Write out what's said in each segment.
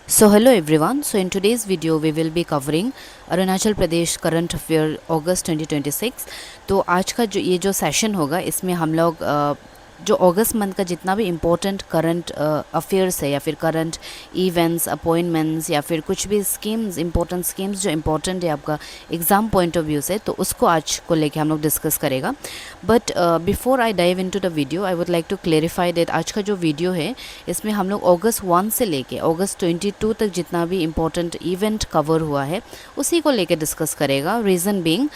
So hello everyone. So in today's video we will be covering Arunachal Pradesh current affair August 2026। तो आज का जो ये जो सेशन होगा इसमें हम लोग जो अगस्त मंथ का जितना भी इम्पोर्टेंट करंट अफेयर्स है या फिर करंट इवेंट्स अपॉइंटमेंट्स या फिर कुछ भी स्कीम्स इंपॉर्टेंट स्कीम्स जो इम्पोर्टेंट है आपका एग्ज़ाम पॉइंट ऑफ व्यू से, तो उसको आज को लेके हम लोग डिस्कस करेगा। But before I dive into the video I would like to clarify that आज का जो वीडियो है इसमें हम लोग अगस्त 1 से लेके अगस्त 22 तक जितना भी इम्पोर्टेंट इवेंट कवर हुआ है उसी को लेके डिस्कस करेगा। रीज़न बीइंग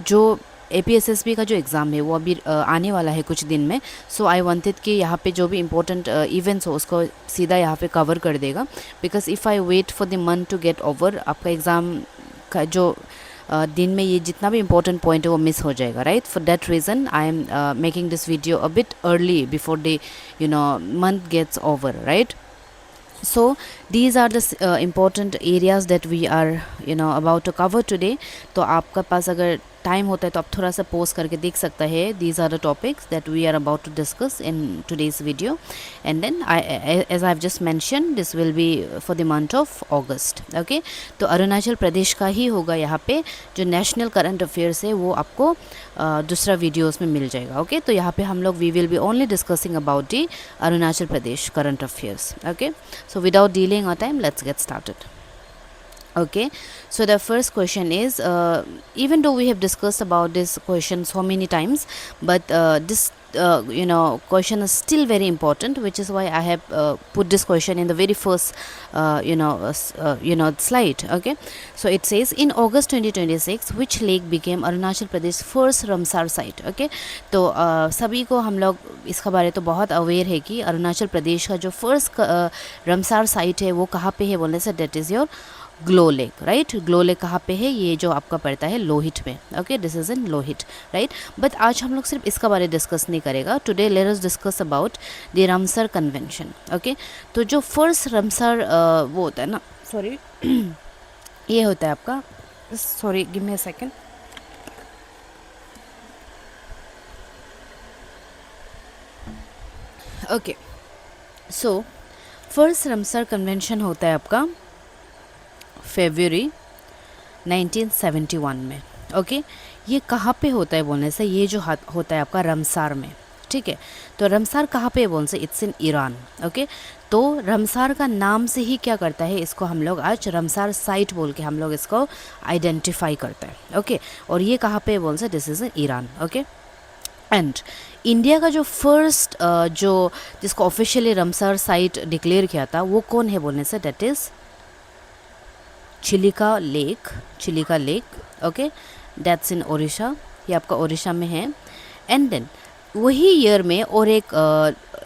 जो APSSB का जो एग्ज़ाम है वो अभी आने वाला है कुछ दिन में। सो आई वांटेड कि यहाँ पे जो भी इम्पोर्टेंट इवेंट्स हो उसको सीधा यहाँ पे कवर कर देगा, because if I wait for the month to get over आपका एग्ज़ाम का जो दिन में ये जितना भी इम्पोर्टेंट पॉइंट है वो मिस हो जाएगा, right. For that reason I am making this video a bit early before the month gets over, right. So these are the important areas that we are about to cover today। तो आपका पास अगर time होता है तो आप थोड़ा सा pose करके देख सकता है। These are the topics that we are about to discuss in today's video and then as I have just mention this will be for the month of August. Okay, तो अरुणाचल प्रदेश का ही होगा यहाँ पे जो नेशनल करंट अफेयर्स है वो आपको दूसरा वीडियोस में मिल जाएगा। ओके, तो यहाँ पे हम लोग we will be only discussing about the Arunachal Pradesh current affairs. Okay, so without delaying our time, let's get started। Okay, so the first question is even though we have discussed about this question so many times, but this question is still very important, which is why I have put this question in the very first slide। Okay, so it says in August 2026 which lake became Arunachal Pradesh first Ramsar site। Okay, तो सभी को हम लोग इसका बारे तो बहुत aware है कि अरुणाचल प्रदेश का जो फर्स्ट रमसार साइट है वो कहाँ पे है बोलने से that is your glow lake, right. Glow lake कहाँ पे है, ये जो आपका पड़ता है लोहित में। Okay, this is in Lohit, right. But आज हम लोग सिर्फ इसका बारे डिस्कस नहीं करेगा। Today let us discuss about the Ramsar convention. Okay, तो जो फर्स्ट रामसर वो होता है ना, सॉरी ये होता है आपका, sorry give me a second. Okay, so first Ramsar convention होता है आपका फरवरी 1971 में। ओके, ये कहाँ पे होता है बोलने से ये जो होता है आपका रमसार में, ठीक है। तो रमसार कहाँ पे बोलने से इट्स इन ईरान। ओके, तो रमसार का नाम से ही क्या करता है, इसको हम लोग आज रमसार साइट बोल के हम लोग इसको आइडेंटिफाई करते हैं। ओके, और ये कहाँ पे बोलने से this is in Iran. Okay, and India का जो फर्स्ट जो जिसको ऑफिशियली रमसार साइट डिक्लेयर किया था वो कौन है बोलने से that is Chilika lake. Okay, that's in Odisha, ये आपका ओडिशा में है। एंड देन वही ईयर में और एक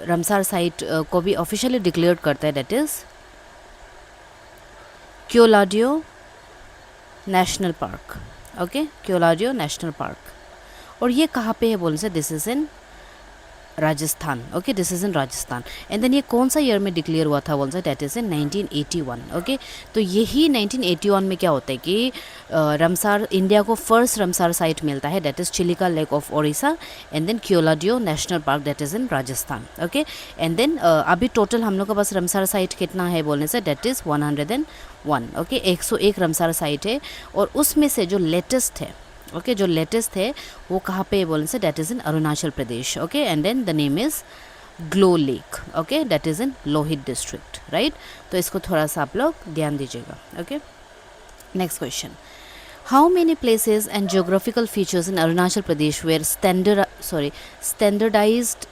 रमसार साइट को भी ऑफिशियली डिक्लेयर करता है that is Keoladeo national park. Okay, Keoladeo national park, और ये कहाँ पे है बोलने से this is in Rajasthan. Okay, this is in Rajasthan. And then ये कौन सा ईयर में डिक्लेयर हुआ था बोल से दैट इज़ इन 1981। ओके, तो यही 1981 में क्या होता है कि रमसार इंडिया को फर्स्ट रमसार साइट मिलता है that is Chilika lake of Odisha and then Keoladeo national park that is in Rajasthan. Okay, and then अभी टोटल हम लोग के पास रमसार साइट कितना है बोलने से that is 101। Okay, 101 Ramsar site है, और उसमें से जो लेटेस्ट है, ओके जो लेटेस्ट है वो कहाँ पे बोलने से that is in Arunachal Pradesh. Okay, and then the name is Glow Lake. Okay, that is in Lohit district, right. तो इसको थोड़ा सा आप लोग ध्यान दीजिएगा। Okay, next question, how many places and geographical features in Arunachal Pradesh where standardized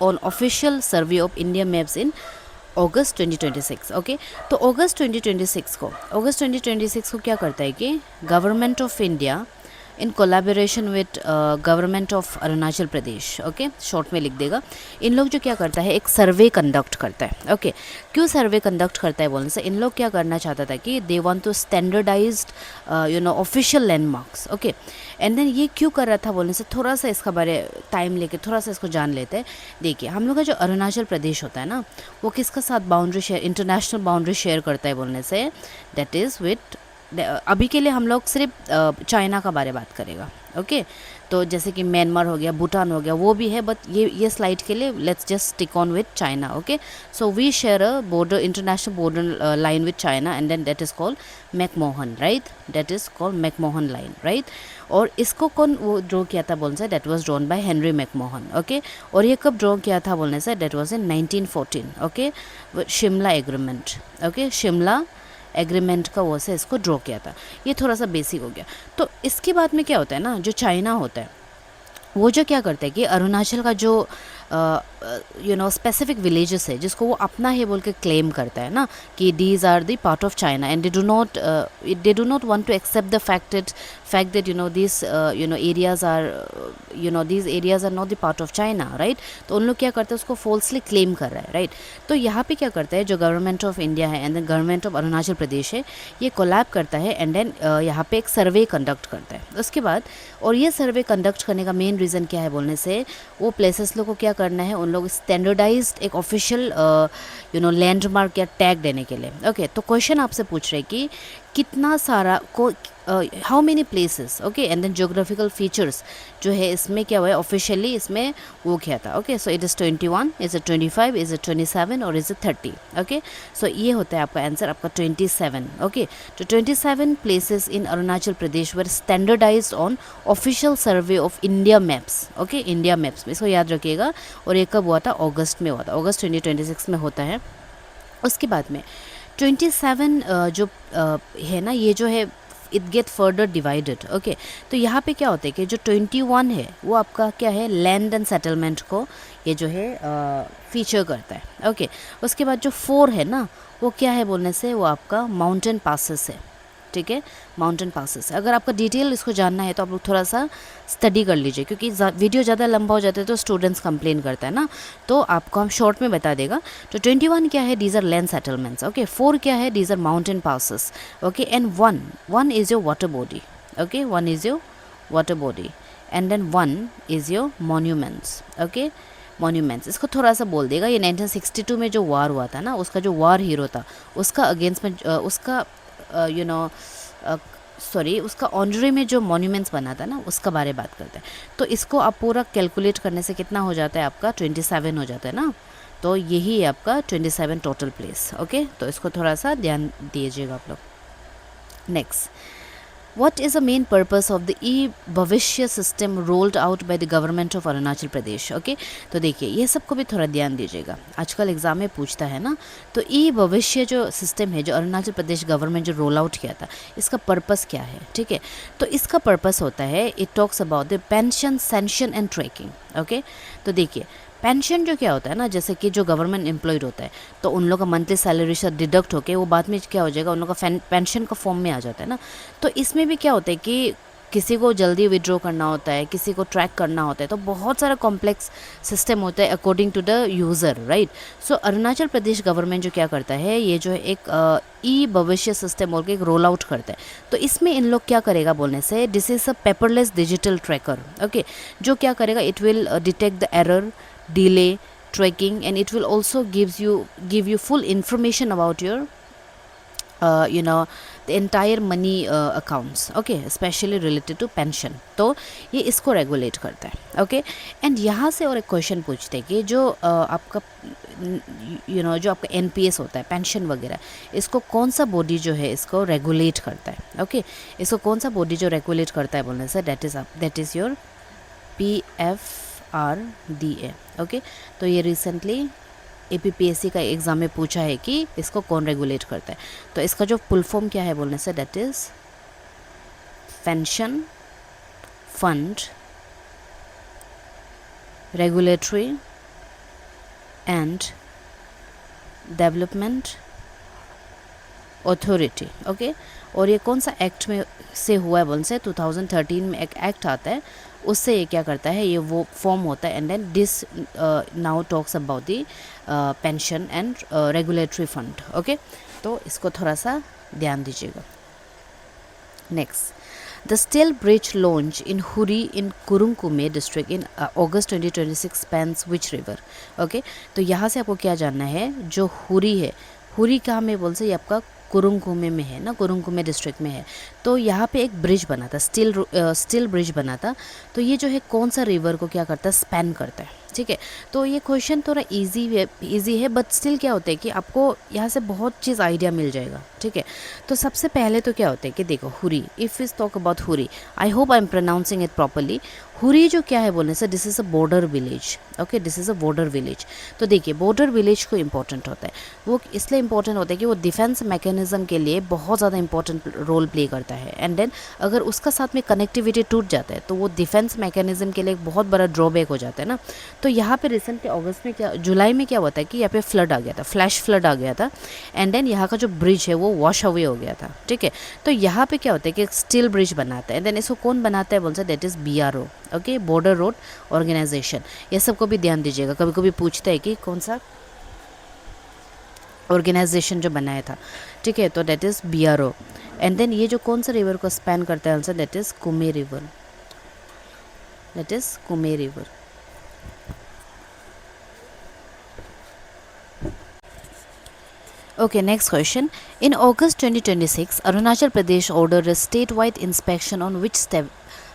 on official Survey of India maps in August 2026। Okay, तो अगस्त 2026 को क्या करता है कि government of India in collaboration with government of Arunachal Pradesh, okay short में लिख देगा, इन लोग जो क्या करता है एक सर्वे कंडक्ट करता है। ओके, क्यों सर्वे कंडक्ट करता है बोलने से इन लोग क्या करना चाहता था कि they want to standardized official landmarks. Okay, and then ये क्यों कर रहा था बोलने से थोड़ा सा इसका बारे टाइम लेके थोड़ा सा इसको जान लेते हैं। देखिए, हम लोग का जो अरुणाचल प्रदेश होता है ना वो किसका साथ boundary share, international boundary share करता है बोलने से दैट इज़ विद, अभी के लिए हम लोग सिर्फ चाइना का बारे बात करेगा। ओके, तो जैसे कि म्यांमार हो गया, भूटान हो गया, वो भी है, बट ये स्लाइड के लिए let's just stick on with China. Okay, so we share a border, international border line with China, and then that is called McMahon, right, that is called McMahon line, right. और इसको कौन वो draw किया था बोलने से, that was drawn by Henry McMahon. Okay, और ये कब ड्रॉ किया था बोलने से, that was in 1914. Okay, Shimla agreement. Okay, Shimla agreement का वो से इसको ड्रॉ किया था. ये थोड़ा सा बेसिक हो गया. तो इसके बाद में क्या होता है ना, जो चाइना होता है वो जो क्या करता है कि अरुणाचल का जो स्पेसिफिक विलेजेस है जिसको वो अपना है बोल के क्लेम करता है ना, कि these are the part of China, and they do not want to accept the fact that this areas are these areas are not the part of China, right. तो उन लोग क्या करते हैं, उसको फॉल्सली क्लेम कर रहा है, राइट. तो यहाँ पे क्या करता है, जो गवर्नमेंट ऑफ इंडिया है and then government of Arunachal Pradesh है, ये कोलैब करता है, एंड देन यहाँ पे एक सर्वे कंडक्ट करता है उसके बाद. और ये सर्वे कंडक्ट करने का मेन रीज़न क्या है बोलने से, वो प्लेसेस लोग को क्या करना है, उन लोग स्टैंडर्डाइज्ड एक ऑफिशियल लैंडमार्क या टैग देने के लिए. ओके, तो क्वेश्चन आपसे पूछ रहे कि कितना सारा को how many places. Okay, and then geographical features जो है इसमें क्या हुआ है, ऑफिशियली इसमें वो किया था. Okay, so it is 21, is it 25, is it 27 और इज़ इट 30. ओके, सो ये होता है आपका आंसर, आपका 27. ओके, तो 27 places in Arunachal Pradesh were standardized on official Survey of India maps. Okay, India maps में इसको याद रखिएगा. और ये कब हुआ था, अगस्त में हुआ था, अगस्त 2026 में होता है. उसके बाद में 27 जो है ना, ये जो है it get further divided. Okay, तो यहाँ पे क्या होता है कि जो 21 है वो आपका क्या है, लैंड एंड सेटलमेंट को ये जो है फीचर करता है. ओके, उसके बाद जो 4 है ना, वो क्या है बोलने से, वो आपका माउंटेन पासेस है. ठीक है, माउंटेन पासेस. अगर आपका डिटेल इसको जानना है तो आप लोग थोड़ा सा स्टडी कर लीजिए, क्योंकि वीडियो ज़्यादा लंबा हो जाता है तो स्टूडेंट्स कंप्लेन करता है ना, तो आपको हम शॉर्ट में बता देगा. तो 21 क्या है, these are land settlements. Okay, 4 क्या है, these are mountain passes. Okay, and 1 is your water body. Okay, 1 is your water body, and then 1 is your monuments. Okay, monuments इसको थोड़ा सा बोल देगा. ये 1962 में जो वार हुआ था ना, उसका जो वार हीरो था उसका अगेंस्ट में उसका उसका ऑनरी में जो मॉन्यूमेंट्स बना था ना, उसका बारे बात करते हैं. तो इसको आप पूरा कैलकुलेट करने से कितना हो जाता है, आपका 27 हो जाता है ना. तो यही है आपका 27 टोटल प्लेस. ओके, तो इसको थोड़ा सा ध्यान दीजिएगा आप लोग. Next, What is the main purpose of the e-भविष्य system rolled out by the government of Arunachal Pradesh? Okay, तो देखिए ये सबको भी थोड़ा ध्यान दीजिएगा, आजकल एग्जाम में पूछता है ना. तो ई-भविष्य जो सिस्टम है जो अरुणाचल प्रदेश गवर्नमेंट जो रोल आउट किया था, इसका पर्पस क्या है. ठीक है, तो इसका पर्पस होता है, it talks about the pension, session and tracking. Okay, तो देखिए पेंशन जो क्या होता है ना, जैसे कि जो गवर्नमेंट एम्प्लॉयड होता है तो उन लोग का मंथली सैलरी से डिडक्ट होके वो बाद में क्या हो जाएगा, उन लोग का पेंशन का फॉर्म में आ जाता है ना. तो इसमें भी क्या होता है कि किसी को जल्दी विड्रॉ करना होता है, किसी को ट्रैक करना होता है, तो बहुत सारा कॉम्प्लेक्स सिस्टम होता है according to the user, right. So Arunachal Pradesh government जो क्या करता है, ये जो है एक ई भविष्य सिस्टम बोल के एक रोल आउट करता है. तो इसमें इन लोग क्या करेगा बोलने से, this is a paperless digital tracker. Okay, जो क्या करेगा, it will detect the error, delay, tracking, and it will also give you full information about your the entire money accounts. Okay, especially related to pension. तो ये इसको regulate करता है. Okay, and यहाँ से और एक क्वेश्चन पूछते हैं कि जो आपका जो आपका NPS होता है, पेंशन वगैरह, इसको कौन सा बॉडी जो है इसको रेगुलेट करता है. ओके, इसको कौन सा बॉडी जो रेगुलेट करता है बोलने से, that is your PFRDA. Okay, तो ये रिसेंटली APPSC का एग्ज़ाम में पूछा है कि इसको कौन रेगुलेट करता है. तो इसका जो फुल फॉर्म क्या है बोलने से, that is pension fund regulatory and development authority. Okay, और ये कौन सा एक्ट में से हुआ है बोलने से, 2013 में एक एक्ट आता है, उससे ये क्या करता है, ये वो फॉर्म होता है. And then this now talks about the pension and regulatory fund. Okay, तो इसको थोड़ा सा ध्यान दीजिएगा. Next, the steel bridge launch in Huri in Kurung Kumey district in August 2026 spans which river. Okay, तो यहाँ से आपको क्या जानना है, जो हुरी है, हुरी कहाँ में बोल से, ये आपका कुरुंगकुमे में है ना, कुरुंगकुमे डिस्ट्रिक्ट में है। तो यहाँ पे एक ब्रिज बना था, स्टील ब्रिज बना था। तो ये जो है कौन सा रिवर को क्या करता है, स्पैन करता है, ठीक है। तो ये क्वेश्चन थोड़ा इजी है बट स्टिल क्या होता है कि आपको यहाँ से बहुत चीज़ आइडिया मिल जाएगा, ठीक है। तो सबसे पहले तो क्या होता है कि देखो Huri, if is talk about Huri, I hope I am pronouncing it properly. Huri जो क्या है बोलने से, this is a border village, okay, this is a border village. तो देखिए बॉर्डर विलेज को इंपॉर्टेंट होता है, वो इसलिए इंपॉर्टेंट होता है कि वो डिफेंस मैकेनिज्म के लिए बहुत ज़्यादा इंपॉर्टेंट रोल प्ले करता है। एंड देन अगर उसका साथ में कनेक्टिविटी टूट जाता है तो वो डिफेंस मैकेनिज्म के लिए एक बहुत बड़ा ड्रॉबैक हो जाता है ना। तो यहाँ पे रिसेंटली अगस्त में क्या, जुलाई में क्या हुआ था कि यहाँ पे फ्लड आ गया था, फ्लैश फ्लड आ गया था। एंड देन यहाँ का जो ब्रिज है वो वॉश अवे हो गया था, ठीक है। तो यहाँ पे क्या होता है कि स्टील ब्रिज बनाता है। एंड देन इसको कौन बनाता है बोलते हैं, that is BRO, okay, border road organisation. ये सबको भी ध्यान दीजिएगा, कभी कभी पूछता है कि कौन सा ऑर्गेनाइजेशन जो बनाया था, ठीक है। तो that is BRO। And then ये जो कौन सा रिवर को स्पैन करता है answer, that is Kume river, that is Kume river. Okay, next question. In August 2026, Arunachal Pradesh ordered a statewide inspection on which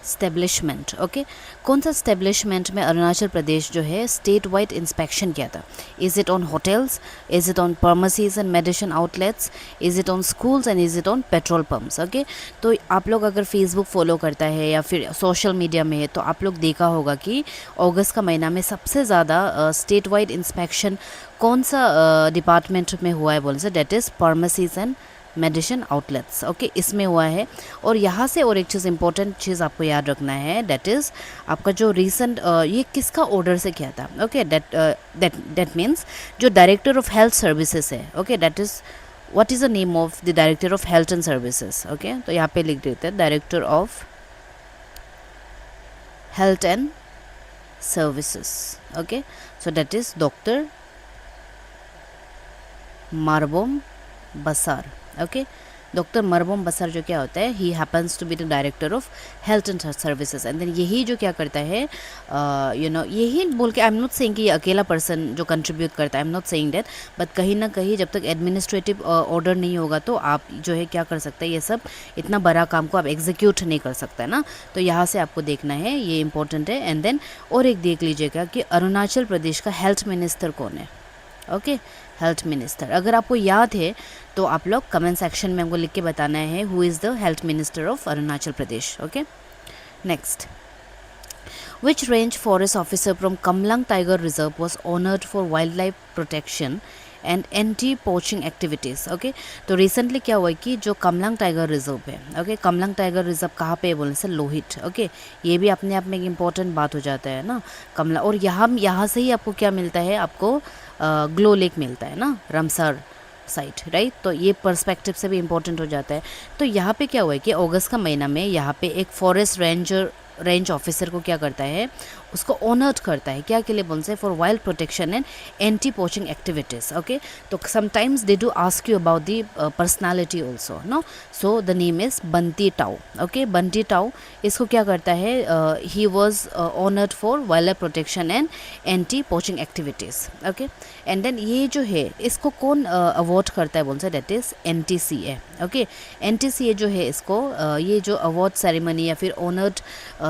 establishment, okay, कौन सा establishment में अरुणाचल प्रदेश जो है स्टेट वाइड इंस्पेक्शन किया था? Is it on hotels, is it on pharmacies and medicine outlets, is it on schools and is it on petrol pumps, okay. तो आप लोग अगर फेसबुक फॉलो करता है या फिर सोशल मीडिया में है तो आप लोग देखा होगा कि अगस्त का महीना में सबसे ज़्यादा स्टेट वाइड इंस्पेक्शन कौन सा डिपार्टमेंट में हुआ है बोल से, that is pharmacies and medicine outlets, okay, इसमें हुआ है। और यहाँ से और एक चीज़ इंपॉर्टेंट चीज़ आपको याद रखना है, डेट इज़ आपका जो रिसेंट ये किसका ऑर्डर से किया था, ओके, दैट मीन्स जो डायरेक्टर ऑफ हेल्थ सर्विसेज है, okay, that is what is the name of the director of health and services, okay. तो यहाँ पे लिख देते हैं director of health and services, okay. So that is doctor Marbom Basar, okay. Doctor Marbom Basar जो क्या होता है, he happens to be the director of health and services. And then यही जो क्या करता है, यही बोल के आई एम नॉट सेइंग कि ये अकेला पर्सन जो कंट्रीब्यूट करता है, आई am not saying that, but कहीं ना कहीं जब तक एडमिनिस्ट्रेटिव ऑर्डर नहीं होगा तो आप जो है क्या कर सकते हैं, ये सब इतना बड़ा काम को आप एग्जीक्यूट नहीं कर सकते ना। तो यहाँ से आपको देखना है, ये इंपॉर्टेंट है। एंड देन और एक देख लीजिएगा कि अरुणाचल प्रदेश का हेल्थ मिनिस्टर कौन है, ओके, हेल्थ मिनिस्टर। अगर आपको याद है तो आप लोग कमेंट सेक्शन में हमको लिख के बताना है who is the health minister of Arunachal Pradesh, okay. Next, which range forest officer from Kamlang tiger reserve was honoured for wild life protection and anti poaching activities, okay. तो रिसेंटली क्या हुआ कि जो कमलंग टाइगर रिजर्व है, ओके, कमलंग टाइगर रिजर्व कहाँ पे है बोलने से, लोहित, ओके। ये भी अपने आप में एक इम्पॉर्टेंट बात हो जाता है ना, कमला। और यहाँ से ही आपको क्या मिलता है, आपको ग्लो लेक मिलता है ना, रामसर साइट, राइट। तो ये पर्सपेक्टिव से भी इम्पोर्टेंट हो जाता है। तो यहाँ पे क्या हुआ है कि अगस्त का महीना में यहाँ पे एक फॉरेस्ट रेंज ऑफिसर को क्या करता है, उसको ऑनर्ड करता है, क्या के लिए बोलते हैं, for wild protection and anti poaching activities, okay. तो sometimes they do ask you about the personality also, no. So the name is Banti Tao, okay. Banti Tao इसको क्या करता है, he was honoured for wild life protection and anti poaching activities, okay. And then ये जो है इसको कौन अवार्ड करता है बोलते हैं, that is NTCA, okay. NTCA जो है इसको ये जो अवार्ड सेरेमनी या फिर ऑनर्ड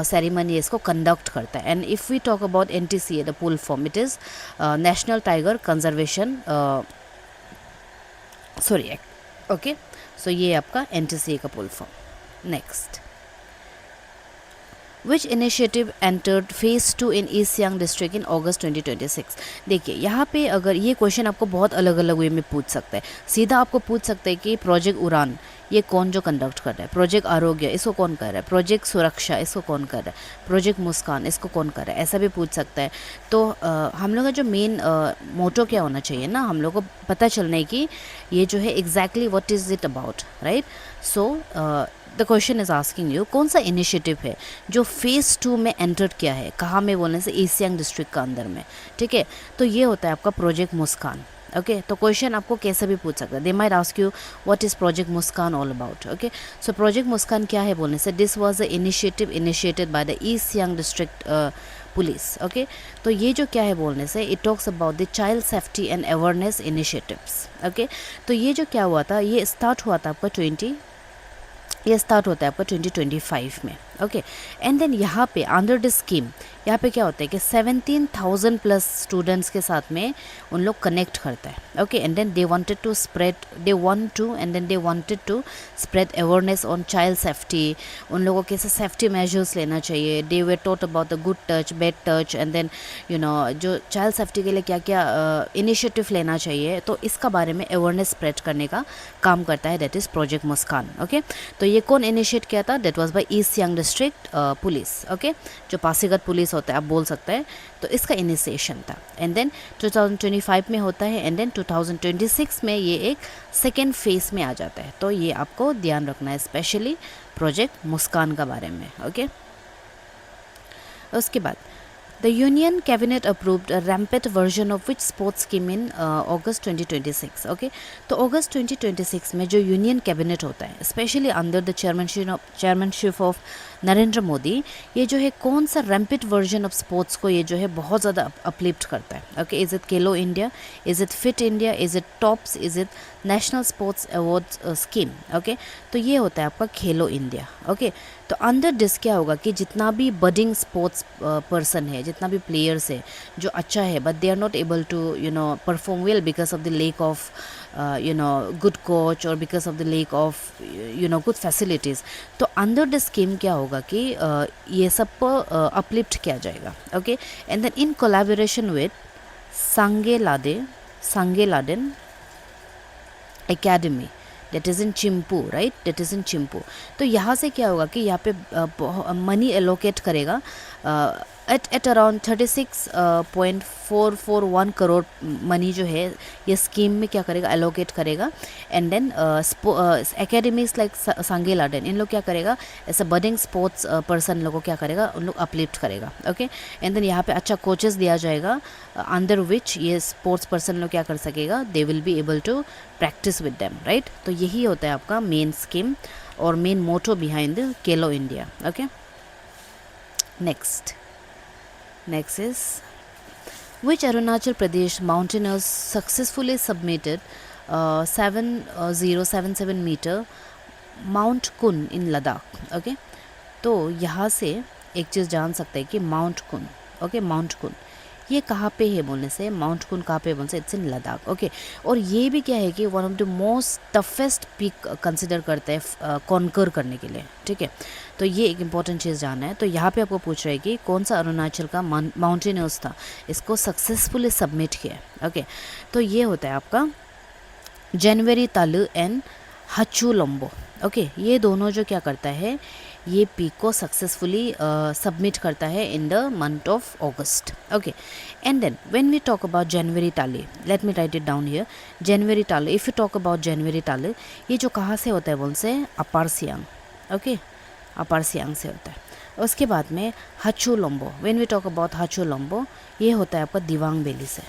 सेरेमनी इसको कंडक्ट करता है। And if we talk about NTCA, the full form it is national tiger conservation sorry, okay. So ये आपका NTCA का full form. Next, which initiative entered phase 2 in East Siang district in August 2026। देखिए यहाँ पे अगर ये क्वेश्चन आपको बहुत अलग अलग वे में पूछ सकता है। सीधा आपको पूछ सकता है कि प्रोजेक्ट उड़ान ये कौन जो कंडक्ट कर रहा है, प्रोजेक्ट आरोग्य इसको कौन कर रहा है, प्रोजेक्ट सुरक्षा इसको कौन कर रहा है, प्रोजेक्ट मुस्कान इसको कौन कर रहा है, ऐसा भी पूछ सकता है। तो हम लोग का जो मेन मोटो क्या होना चाहिए ना, हम लोग को पता चलना है कि ये जो है exactly what is it about, right. So the question is asking you कौन सा इनिशिएटिव है जो फेज़ 2 में एंटर किया है, कहाँ में बोलने से, ईस्ट सियांग डिस्ट्रिक्ट का अंदर में, ठीक है। तो ये होता है आपका प्रोजेक्ट मुस्कान, ओके। तो क्वेश्चन आपको कैसे भी पूछ सकता है, they might ask you what is project Muskan all about, okay. So project Muskan क्या है बोलने से, this was the initiative initiated by the East Siang district police. Okay, तो ये जो क्या है बोलने से, it talks about the child safety and awareness initiatives. Okay, तो ये जो क्या हुआ था, ये स्टार्ट हुआ था आपका ये स्टार्ट होता है आपका 2025 में। ओके, एंड देन यहाँ पे अंडर द स्कीम यहाँ पे क्या होता है कि 17,000 प्लस स्टूडेंट्स के साथ में उन लोग कनेक्ट करता है। Okay, and then they wanted to spread awareness on child safety. उन लोगों के सेफ्टी मेजर्स लेना चाहिए। दे वे taught about the good touch, bad touch, and then जो चाइल्ड सेफ्टी के लिए क्या क्या इनिशिएटिव लेना चाहिए, तो इसका बारे में अवेयरनेस स्प्रेड करने का काम करता है, that is project Muskan. Okay, तो ये कौन इनिशिएट किया था, that was by east Siang district police. Okay, जो पासीघाट पुलिस होता है आप बोल सकते हैं, तो इसका इनिशिएशन था। एंड देन 2025 में होता है, एंड देन 2026 में ये एक सेकेंड फेज में आ जाता है। तो ये आपको ध्यान रखना है, स्पेशली प्रोजेक्ट मुस्कान का बारे में। ओके, उसके बाद The Union Cabinet approved a rampant version of which sports scheme in August 2026. Okay, तो August 2026 में जो यूनियन कैबिनेट होता है, specially under the chairmanship of Narendra Modi, ये जो है कौन सा रैम्पिट वर्जन ऑफ स्पोर्ट्स को ये जो है बहुत ज़्यादा अपलिफ्ट करता है। Okay, is it Khelo India, is it fit India, is it tops, is it national sports award scheme. Okay, तो ये होता है आपका खेलो इंडिया। ओके, तो अंडर दिस क्या होगा कि जितना भी बडिंग स्पोर्ट्स पर्सन है, जितना भी प्लेयर्स है जो अच्छा है, but they are not able to perform well because of the lack of good coach और because of the lack of good facilities, तो अंडर द स्कीम क्या होगा कि ये सब को अपलिफ्ट किया जाएगा। Okay, and then in collaboration with Sangey Laden academy, that is in Chimpu, right, that is in Chimpu. तो यहाँ से क्या होगा कि यहाँ पे मनी एलोकेट करेगा एट अराउंड 36.441 करोड़ मनी जो है ये स्कीम में क्या करेगा, एलोकेट करेगा। And then academies like Sangey Laden, इन लोग क्या करेगा, ऐसा बडिंग स्पोर्ट्स पर्सन लोगों को क्या करेगा, उन लोग अपलिफ्ट करेगा। ओके, एंड देन यहाँ पे अच्छा कोचेस दिया जाएगा, अंडर विच ये स्पोर्ट्स पर्सन लोग क्या कर सकेगा, they will be able to practise with them, right. तो यही होता है आपका मेन स्कीम और main motto behind Khelo India. Okay, Next is, which Arunachal Pradesh mountaineers successfully submitted 7077 meter Mount Kun in Ladakh. Okay, तो यहाँ से एक चीज़ जान सकते हैं कि माउंट कुन, ओके, माउंट कुन ये कहाँ पे है बोलने से, माउंट कुन कहाँ पे बोलने से, इट्स इन लद्दाख। ओके, और ये भी क्या है कि one of the most toughest peak consider करते हैं कॉन्कर करने के लिए। ठीक है, तो ये एक इम्पॉर्टेंट चीज़ जानना है। तो यहाँ पे आपको पूछ रहे हैं कि कौन सा अरुणाचल का माउंटेनियर्स था, इसको सक्सेसफुली सबमिट किया। ओके, तो ये होता है आपका जनवरी तालु एंड हचू लम्बो। ओके, ये दोनों जो क्या करता है, ये पीक को सक्सेसफुली सबमिट करता है in the month of August. Okay, and then when we talk about Janwari Tale, let me write it down here, Janwari Tale, if you talk about Janwari Tale, ये जो कहाँ से होता है बोल से, अपार सियांग। ओके, अपार सियांग से होता है। उसके बाद में हचू लम्बो, व्हेन वी टॉक अबाउट हचू लम्बो, ये होता है आपका दिवांग वैली से।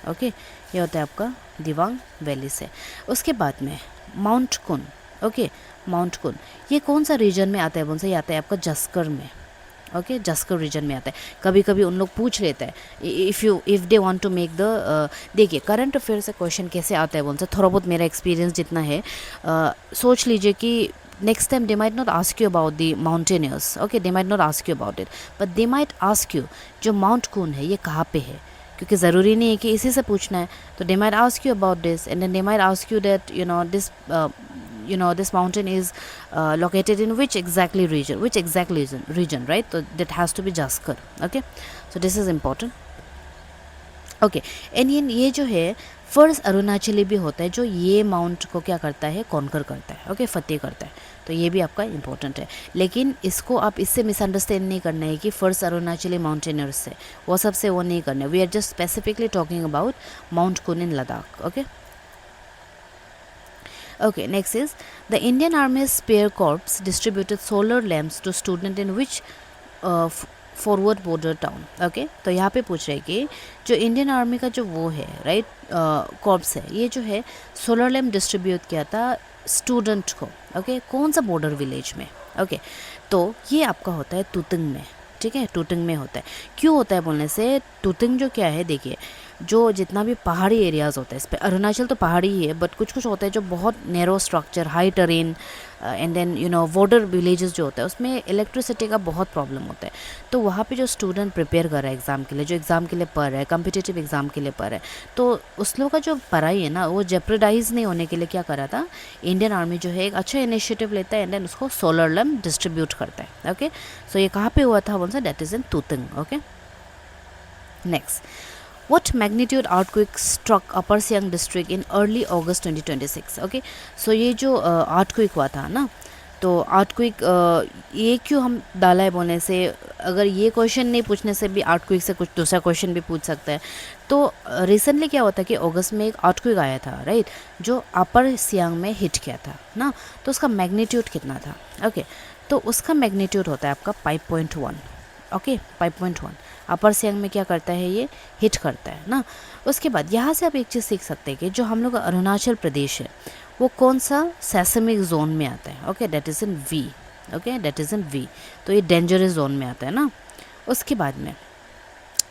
ओके, ये होता है आपका दिवांग वैली से। उसके बाद में माउंट कुन। ओके, माउंट कुन ये कौन सा रीजन में आता है बोल से, ये आता है आपका जस्कर में। ओके, जस्कर रीजन में आता है। कभी कभी उन लोग पूछ लेते हैं if they want to make the, देखिए करंट अफेयर से क्वेश्चन कैसे आता है बोल से, थोड़ा बहुत मेरा एक्सपीरियंस जितना है सोच लीजिए कि next time they might not ask you about the mountaineers. Okay, they might not ask you about it, but they might ask you जो माउंट कुन है ये कहाँ पे है, क्योंकि ज़रूरी नहीं है कि इसी से पूछना है। तो they might ask you about this and then they might ask you that this mountain is located in which exactly region, right? So that has to be Jaskar. Okay, so this is important. Okay, and ये जो है first अरुणाचली भी होता है जो ये mount को क्या करता है, कॉन्कर करता है। ओके, फतेह करता है। तो ये भी आपका इंपॉर्टेंट है, लेकिन इसको आप इससे मिसअंडरस्टैंड नहीं करना है कि फर्स्ट अरुणाचली माउंटेनर्स से वो सबसे वो नहीं करना है। We are just specifically talking about mount Kun in Ladakh. Okay, Okay, next is the Indian Army's Spear Corps distributed solar lamps to students in which forward border town. Okay, तो यहाँ पे पूछ रहे हैं कि जो इंडियन आर्मी का जो वो है, राइट, कॉर्प्स है, ये जो है सोलर लैम्प डिस्ट्रीब्यूट किया था स्टूडेंट को। ओके, कौन सा बॉर्डर विलेज में। ओके, तो ये आपका होता है तुतंग में। ठीक है, टूटिंग में होता है। क्यों होता है बोलने से, टूटिंग जो क्या है देखिए, जो जितना भी पहाड़ी एरियाज़ होता है इस पर, अरुणाचल तो पहाड़ी ही है बट कुछ कुछ होता है जो बहुत narrow structure, high terrain and then border villages जो होता है उसमें इलेक्ट्रिसिटी का बहुत प्रॉब्लम होता है। तो वहाँ पे जो स्टूडेंट प्रिपेयर कर रहा है एग्ज़ाम के लिए, जो एग्ज़ाम के लिए पढ़ रहा है, कम्पिटिटिव एग्ज़ाम के लिए पढ़ रहा है, तो उस लोग का जो पढ़ाई है ना वो जेप्रेडाइज नहीं होने के लिए क्या करा था, इंडियन आर्मी जो है एक अच्छा इनिशिएटिव लेता है एंड देन उसको सोलर लैम्प डिस्ट्रीब्यूट करता है। ओके, सो ये कहाँ पे हुआ था बोल सा, that is in Tuting. Okay, next, what magnitude earthquake struck Upper Siang district in early August 2026? Okay, so ये जो earthquake हुआ था ना, तो earthquake ये क्यों हम डाला है बोलने से, अगर ये क्वेश्चन नहीं पूछने से भी earthquake से कुछ दूसरा क्वेश्चन भी पूछ सकता है। तो रिसेंटली क्या हुआ था कि अगस्त में एक earthquake आया था, राइट, जो अपर सियांग में हिट किया था ना, तो उसका मैग्नीट्यूड कितना था? ओके, तो उसका मैग्नीट्यूड होता है आपका 5.1। ओके, 5.1 अपर सियांग में क्या करता है, ये हिट करता है ना। उसके बाद यहाँ से आप एक चीज़ सीख सकते हैं कि जो हम लोग का अरुणाचल प्रदेश है वो कौन सा सेसमिक जोन में आता है। Okay, that is in V. Okay, that is in V, तो ये डेंजरस जोन में आता है ना। उसके बाद में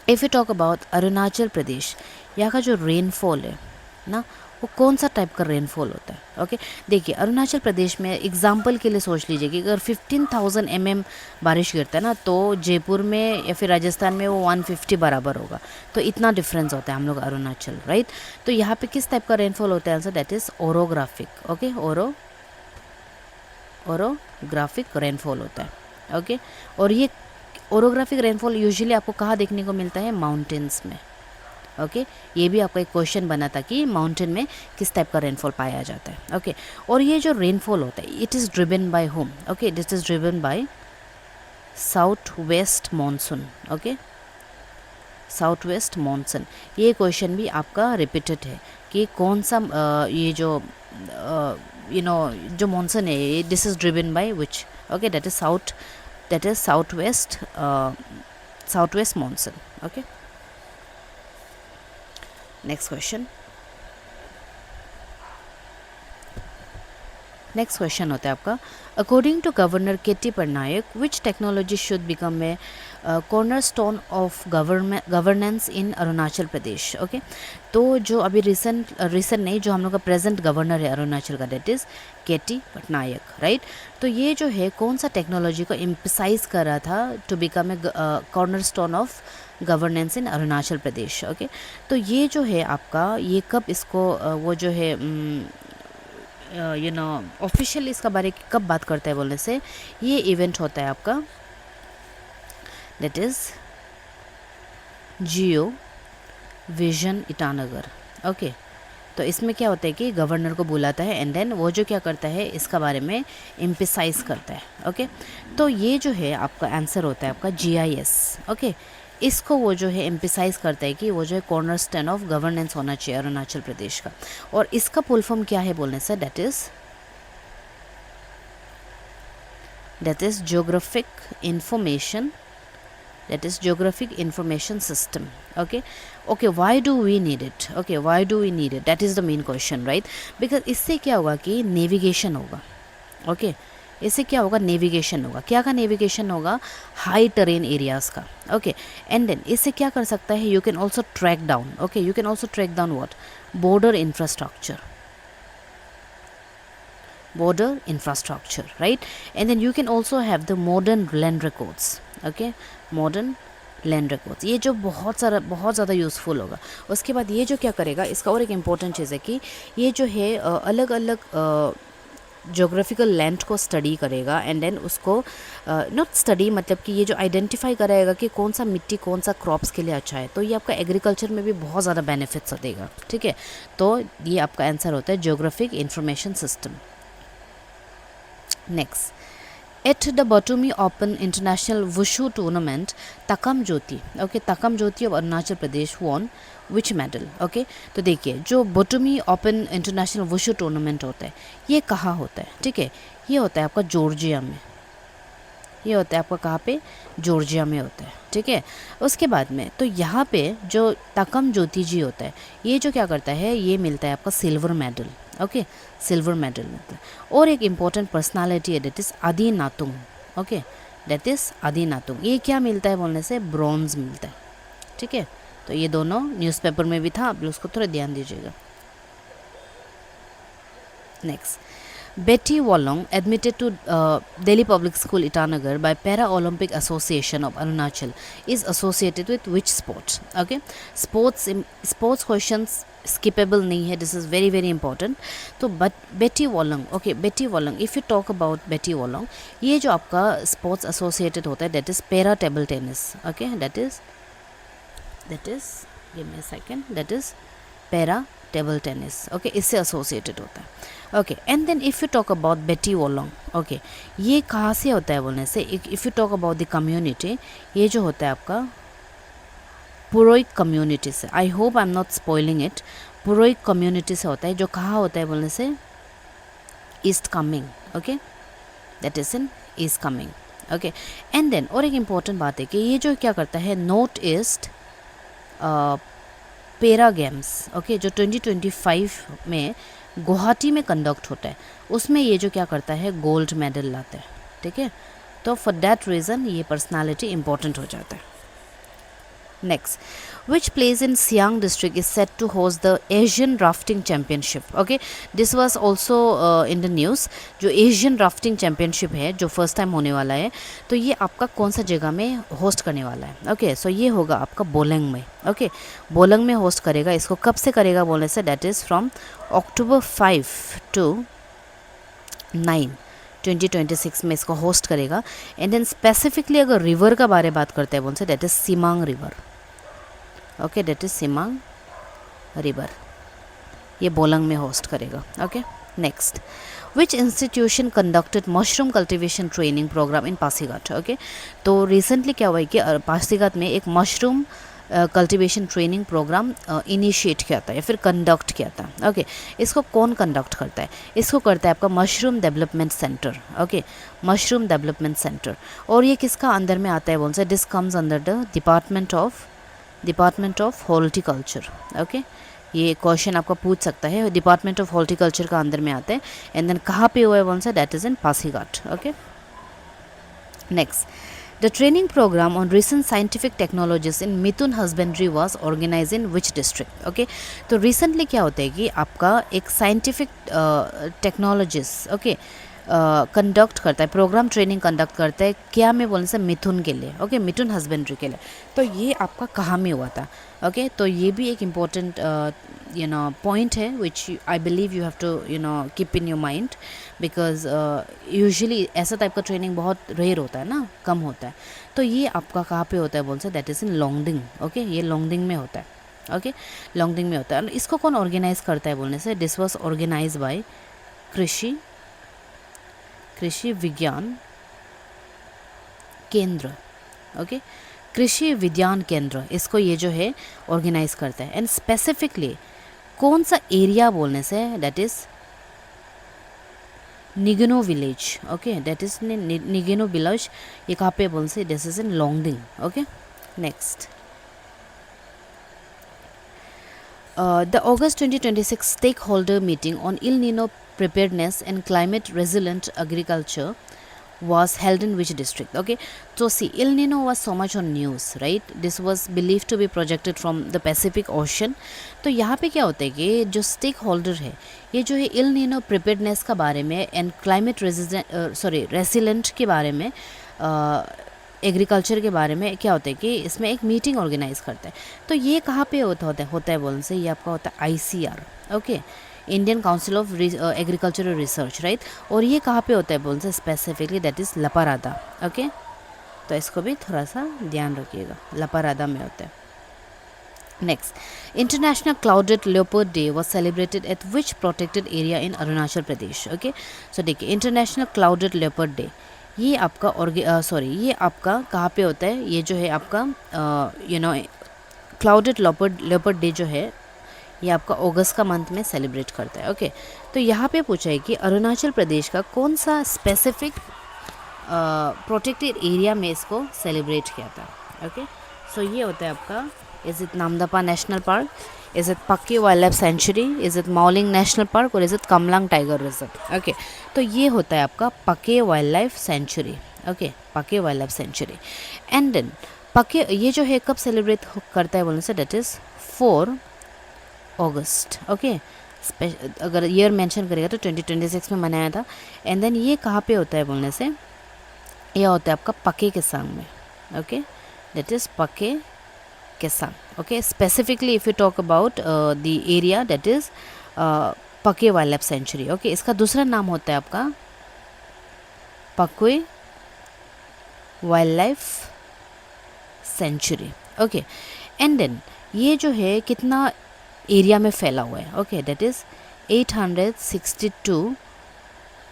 if you talk about Arunachal Pradesh, यहाँ का जो रेनफॉल है ना, वो कौन सा टाइप का रेनफॉल होता है? ओके, देखिए अरुणाचल प्रदेश में एग्जांपल के लिए सोच लीजिए कि अगर 15,000 mm बारिश गिरता है ना, तो जयपुर में या फिर राजस्थान में वो 150 बराबर होगा। तो इतना डिफरेंस होता है हम लोग अरुणाचल, राइट। तो यहाँ पे किस टाइप का रेनफॉल होता है answer, that is orographic. Okay, orographic rainfall होता है। ओके, और ये ओरोग्राफिक रेनफॉल यूजुअली आपको कहाँ देखने को मिलता है, माउंटेन्स में। ओके, ये भी आपका एक क्वेश्चन बना था कि माउंटेन में किस टाइप का रेनफॉल पाया जाता है। ओके, और ये जो रेनफॉल होता है it is driven bye home? Okay, this is driven bye south west monsoon. Okay, south west monsoon, ये क्वेश्चन भी आपका रिपीटेड है कि कौन सा ये जो जो मानसून है, this is driven by which? Okay, that is south west monsoon. Okay, next question होता है आपका, according to governor KT Patnaik which technology should become a corner stone of governance in Arunachal Pradesh? Okay, तो जो अभी रिसेंट नहीं, जो हम लोग का प्रेजेंट गवर्नर है अरुणाचल का, that is KT Patnaik, right. तो ये जो है कौन सा टेक्नोलॉजी को एम्फसाइज कर रहा था to become a corner stone of governance in Arunachal Pradesh? Okay, तो ये जो है आपका, ये कब इसको वो जो है ऑफिशियली इसका बारे कब बात करता है बोलने से, ये इवेंट होता है आपका, that is Jio vision Itanagar. Okay, तो इसमें क्या होता है कि गवर्नर को बुलाता है एंड देन वो जो क्या करता है इसका बारे में एम्फसाइज करता है। ओके, तो ये जो है आपका आंसर होता है आपका GIS। ओके, इसको वो जो है एम्फसाइज करता है कि वो जो है कॉर्नर स्टोन ऑफ गवर्नेंस होना चाहिए अरुणाचल प्रदेश का। और इसका फुल फॉर्म क्या है बोलने से, that is geographic information system. okay, why do we need it? That is the main question, right? because इससे क्या होगा कि नेविगेशन होगा। ओके, इससे क्या होगा, नेविगेशन होगा। क्या का नेविगेशन होगा, हाई टेरेन एरियाज़ का। ओके, एंड देन इससे क्या कर सकता है, you can also track down. Okay, you can also track down what, border infrastructure, right? And then you can also have the modern land records. Okay, modern land records, ये जो बहुत ज़्यादा useful होगा। उसके बाद ये जो क्या करेगा, इसका और एक इम्पॉर्टेंट चीज़ है कि ये जो है अलग अलग जोग्राफिकल लैंड को स्टडी करेगा एंड देन उसको नॉट स्टडी मतलब कि ये जो आइडेंटिफाई कराएगा कि कौन सा मिट्टी कौन सा क्रॉप्स के लिए अच्छा है। तो ये आपका एग्रीकल्चर में भी बहुत ज़्यादा बेनिफिट्स देगा, ठीक है। तो ये आपका आंसर होता है geographic information system. Next, at the Batumi open international wushu tournament Takam Jyoti, okay, Takam Jyoti of Arunachal Pradesh won which medal? Okay, तो देखिए जो Batumi open international wushu tournament होता है ये कहाँ होता है, ठीक है, ये होता है आपका जॉर्जिया में। ये होता है आपका कहाँ पे, जॉर्जिया में होता है, ठीक है। उसके बाद में तो यहाँ पे जो तकम ज्योति जी होता है, ये जो क्या करता है, ये मिलता है आपका silver medal. Okay, silver medal मिलता है। और एक इम्पॉर्टेंट पर्सनालिटी है, that is Adi Natung. Okay, that is Adi Natung. ये क्या मिलता है बोलने से, ब्रॉन्ज मिलता है, ठीक है। तो ये दोनों न्यूज़पेपर में भी था, आप लोग उसको थोड़ा ध्यान दीजिएगा। Next, Betty Wallong admitted to Delhi Public School Itanagar by Para-Olympic Association of Arunachal is associated with which sport? Okay, sports questions skippable नहीं है, this is very very important. तो Betty Wallong, okay, Betty Wallong, if you talk about Betty Wallong, ये जो आपका sports associated होता है that is para table tennis, okay, that is give me a second, that is para table tennis, okay, इससे associated होता है, okay. And then if you talk about बेटी Walong, okay, ये कहाँ से होता है बोलने से, if you talk about the community, ये जो होता है आपका पुरोहित कम्युनिटी से, I hope I am not spoiling it, पुरोहित कम्युनिटी से होता है, जो कहाँ होता है बोलने से, East Kameng, okay, that is in East Kameng, okay. And then और एक इम्पॉर्टेंट बात है कि ये जो क्या करता है, नॉर्थ ईस्ट पेरा गेम्स, ओके, जो 2025 में गुवाहाटी में कंडक्ट होता है, उसमें ये जो क्या करता है, गोल्ड मेडल लाता है, ठीक है। तो फॉर दैट रीज़न ये पर्सनालिटी इंपॉर्टेंट हो जाता है। Next, which place in Siang district is set to host the Asian Rafting Championship? Okay, this was also in the news. जो Asian Rafting Championship है, जो फर्स्ट टाइम होने वाला है, तो ये आपका कौन सा जगह में होस्ट करने वाला है? ओके, सो ये होगा आपका बोलंग में, ओके, बोलंग में होस्ट करेगा। इसको कब से करेगा बोलने से, that is from October 5 to 9 2026 में इसको होस्ट करेगा। एंड देन स्पेसिफिकली अगर रिवर का बारे बात करते हैं बोलते, that is Simang river, okay, that is Simang river, ये बोलंग में होस्ट करेगा, okay. Next, which institution conducted mushroom cultivation training program in Pasighat? Okay, तो रिसेंटली क्या हुआ है कि पासीघाट में एक mushroom cultivation training program initiate किया था या फिर कंडक्ट किया था, ओके। इसको कौन कंडक्ट करता है? इसको करता है आपका mushroom development centre, okay, mushroom development centre. और ये किसका अंदर में आता है बोल से, this comes under the department of horticulture, okay. ये क्वेश्चन आपका पूछ सकता है, डिपार्टमेंट ऑफ हॉर्टिकल्चर का अंदर में आता है। एंड देन कहाँ पे हुआ है बोल से, that is in Pasighat, okay. Next, the training programme on recent scientific technologies in mithun husbandry was organise in which district? Okay, तो रिसेंटली क्या होता है कि आपका एक साइंटिफिक टेक्नोलॉजीज, ओके, कंडक्ट करता है, प्रोग्राम ट्रेनिंग कंडक्ट करता है, क्या में बोलने से, मिथुन के लिए, ओके, मिथुन हस्बेंड्री के लिए। तो ये आपका कहाँ में हुआ था, ओके। तो ये भी एक इम्पोर्टेंट पॉइंट है which I believe you have to keep in your mind, because usually ऐसा टाइप का ट्रेनिंग बहुत रेयर होता है ना, कम होता है। तो ये आपका कहाँ पे होता है बोल से, that is in Longding, okay, ये लोंगडिंग में होता है, ओके, लोंगडिंग में होता है। इसको कौन ऑर्गेनाइज करता है बोलने से, दिस वॉज ऑर्गेनाइज बाय कृषि विज्ञान केंद्र, ओके, कृषि विज्ञान केंद्र, इसको ये जो है ऑर्गेनाइज करता है। एंड स्पेसिफिकली कौन सा एरिया बोलने से, that is Nigeno village, okay, that is Nigeno village, ये कहाँ पे बोलने से, this is in Longding, okay. Next, the August 2026 stakeholder meeting on El Nino preparedness and climate resilient agriculture was held in which district? Okay, so see, El Nino was so much on news, right? This was believed to be projected from the Pacific Ocean. तो यहाँ पे क्या होता है कि जो stake holder है, ये जो है एल नीनो प्रिपेयर्डनेस का बारे में एंड क्लाइमेट रेसिलेंट के बारे में, एग्रीकल्चर के बारे में क्या होता है कि इसमें एक मीटिंग ऑर्गेनाइज करता है। तो ये कहाँ पे होता है बोलने से, ये आपका होता है ICR, okay, Indian council of agricultural research, right. और ये कहाँ पे होता है बोलने से, specifically that is Lepa Rada, okay. तो इसको भी थोड़ा सा ध्यान रखिएगा, लपारादा में होता है। Next, international clouded leopard day was celebrated at which protected area in Arunachal Pradesh? Okay, so देखिए, इंटरनेशनल क्लाउडेड लेपर्ड डे ये आपका ये आपका कहाँ पे होता है, ये जो है आपका क्लाउडेड लेपर्ड डे जो है ये आपका अगस्त का मंथ में सेलिब्रेट करता है, ओके। तो यहाँ पे पूछा है कि अरुणाचल प्रदेश का कौन सा स्पेसिफिक प्रोटेक्टेड एरिया में इसको सेलिब्रेट किया था, ओके। सो ये होता है आपका, is it Namdapha national park, is it Pakke wildlife sanctuary, is it Mouling national park और is it Kamlang tiger reserve, okay. तो ये होता है आपका Pakke wildlife sanctuary, okay, Pakke wildlife sanctuary. And then Pakke ये जो है कब सेलिब्रेट करता है बोलने से, डेट इज़ 4 अगस्त। ओके, अगर ईयर मेंशन करेगा तो 2026 में मनाया था। एंड देन ये कहाँ पे होता है बोलने से, यह होता है आपका पके केसांग में। Okay, that is Pakke Kessang. Okay, specifically if you talk about the area that is Pakke wildlife sanctuary. Okay, इसका दूसरा नाम होता है आपका Pakhui wildlife sanctuary. Okay, and then ये जो है कितना एरिया में फैला हुआ है, okay, that is 862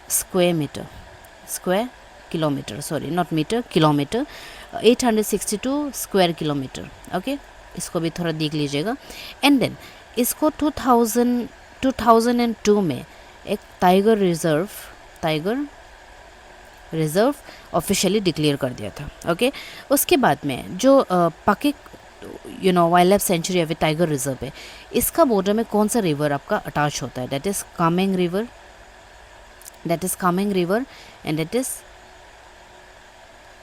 square kilometre, sorry not metre, kilometre, 862 square kilometre. Okay, इसको भी थोड़ा देख लीजिएगा। एंड देन इसको 2002 में एक टाइगर रिजर्व ऑफिशियली डिक्लेयर कर दिया था। ओके, उसके बाद में जो पके वाइल्ड लाइफ सेंचुरी या फिर टाइगर रिजर्व है, इसका बॉर्डर में कौन सा रिवर आपका अटैच होता है, that is Kameng river and that is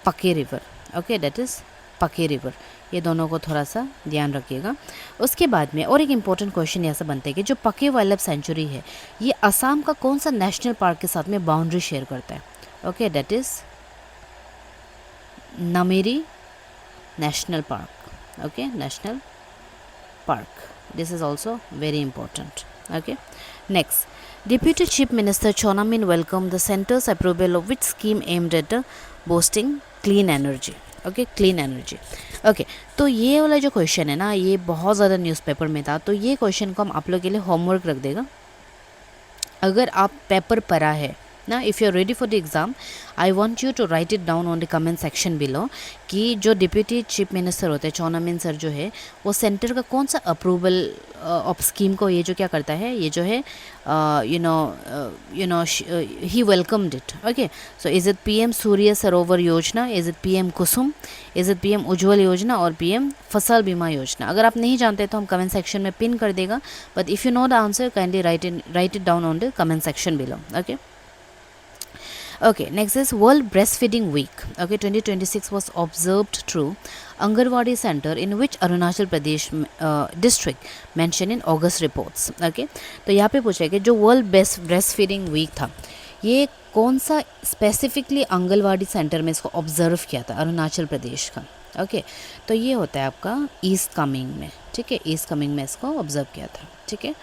पके रिवर। ओके, दैट इज़ पके रिवर। ये दोनों को थोड़ा सा ध्यान रखिएगा। उसके बाद में और एक इम्पॉर्टेंट क्वेश्चन यहाँ से बनते हैं कि जो पके वाइल्ड लाइफ सेंचुरी है ये असम का कौन सा नेशनल पार्क के साथ में बाउंड्री शेयर करता है। Okay, that is Nameri national park. Okay, national park, this is also very important. Okay, next, Deputy Chief Minister Chona Min welcomed the center's approval of which scheme aimed at boosting clean energy. Okay, clean energy. Okay, तो ये वाला जो question है ना, ये बहुत ज़्यादा newspaper में था, तो ये क्वेश्चन को हम आप लोग के लिए होमवर्क रख देगा। अगर आप पेपर पढ़ा है ना, if you are ready for the exam, I want you to write it down on the comment section below कि जो डिप्यूटी चीफ मिनिस्टर होते हैं चौनामिन सर जो है, वो सेंटर का कौन सा अप्रूवल ऑफ स्कीम को ये जो क्या करता है, ये जो है he welcomed it. Okay, so is it PM Surya Sarovar Yojana, is it PM Kusum, is it PM Ujjwal Yojana और पीएम फसल बीमा योजना। अगर आप नहीं जानते तो हम कमेंट सेक्शन में पिन कर देगा, but if you know the answer kindly right it down on the comment section below. Okay, okay, next is World Breastfeeding Week. Okay, 2026 was observed through Angarwadi Center in which Arunachal Pradesh district mentioned in August reports. Okay, तो यहाँ पे पूछा है कि जो world breast feeding week था ये कौन सा स्पेसिफिकली आंगनवाड़ी सेंटर में इसको ऑब्जर्व किया था अरुणाचल प्रदेश का। ओके, तो ये होता है आपका ईस्ट कामेंग में। ठीक है, ईस्ट कामेंग में इसको ऑब्जर्व किया था। ठीक है,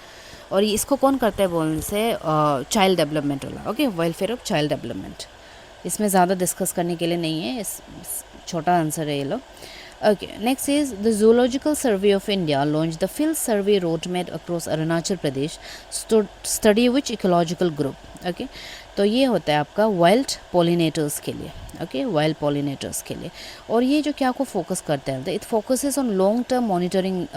और ये इसको कौन करता है बोलने से, चाइल्ड डेवलपमेंट वाला। Okay, welfare of child development. इसमें ज़्यादा डिस्कस करने के लिए नहीं है, इस छोटा आंसर है ये लो। Okay, next is the zoological survey of India launch the field survey road map across Arunachal Pradesh study which ecological group. Okay, तो ये होता है आपका वाइल्ड पॉलिनेटर्स के लिए। ओके, वाइल्ड पॉलिनेटर्स के लिए। और ये जो क्या को फोकस करता है, it focuses on long term monitoring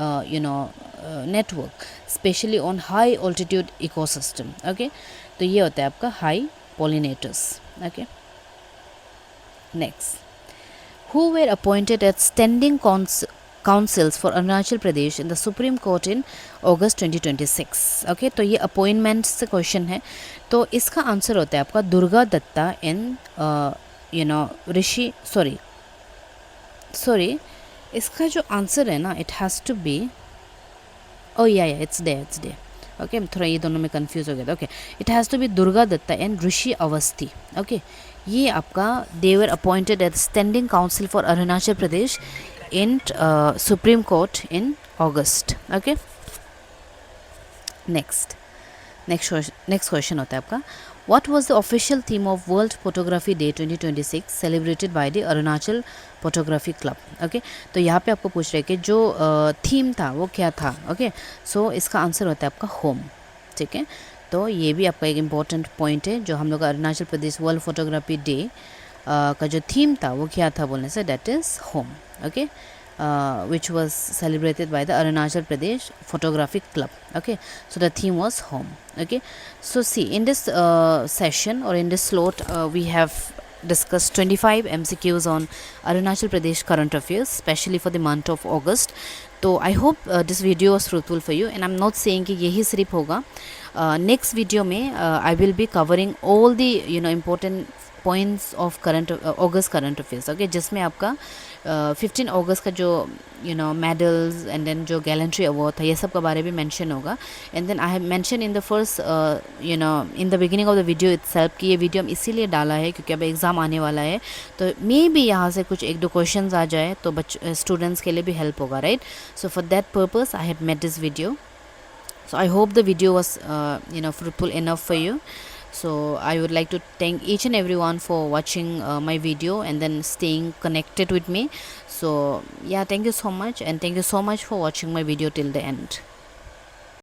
network specially on high altitude ecosystem. Okay, तो ये होता है आपका high pollinators. Okay, next, who were appointed as standing councils for Arunachal Pradesh in the Supreme Court in August 2026. Okay, तो ये appointment से question है, तो इसका आंसर होता है आपका दुर्गा दत्ता एंड ऋषि सॉरी इसका जो आंसर है ना, it has to be it's day. Okay, थोड़ा ये दोनों में कंफ्यूज हो गया था। Okay, it has to be Durga Dutta and Rishi Awasthi. Okay, ये आपका they were appointed as standing council for Arunachal Pradesh in supreme court in August. Okay, next question होता है आपका, what was the official theme of world photography day 2026 celebrated by the Arunachal photography club. Okay, तो यहाँ पे आपको पूछ रहे हैं कि जो थीम था वो क्या था। ओके, सो इसका आंसर होता है आपका होम। ठीक है, तो ये भी आपका एक इम्पॉर्टेंट पॉइंट है, जो हम लोग Arunachal Pradesh world photography day का जो थीम था वो क्या था बोलने से, that is home. Okay, which was celebrated by the Arunachal Pradesh Photographic Club. Okay, so the theme was home. Okay, so see, in this session or in this slot we have discussed 25 MCQs on Arunachal Pradesh current affairs, especially for the month of August. तो I hope this video was fruitful for you and I am not saying कि यही सिर्फ होगा। Next video में I will be covering all the important points of current अगस्त current affairs, okay, जिसमें आपका 15 अगस्त का जो मेडल्स एंड देन जो गैलेंट्री अवार्ड था, ये सब के बारे में मेंशन होगा. And then I have mention in the first in the beginning of the video itself कि ये वीडियो हम इसीलिए डाला है क्योंकि अब एग्ज़ाम आने वाला है, तो मे बी यहाँ से कुछ 1-2 क्वेश्चंस आ जाए तो स्टूडेंट्स के लिए भी हेल्प होगा, right. So for that purpose I have made this video. So I hope the video was fruitful enough for you. So I would like to thank each and everyone for watching my video and then staying connected with me. So yeah, thank you so much, and thank you so much for watching my video till the end.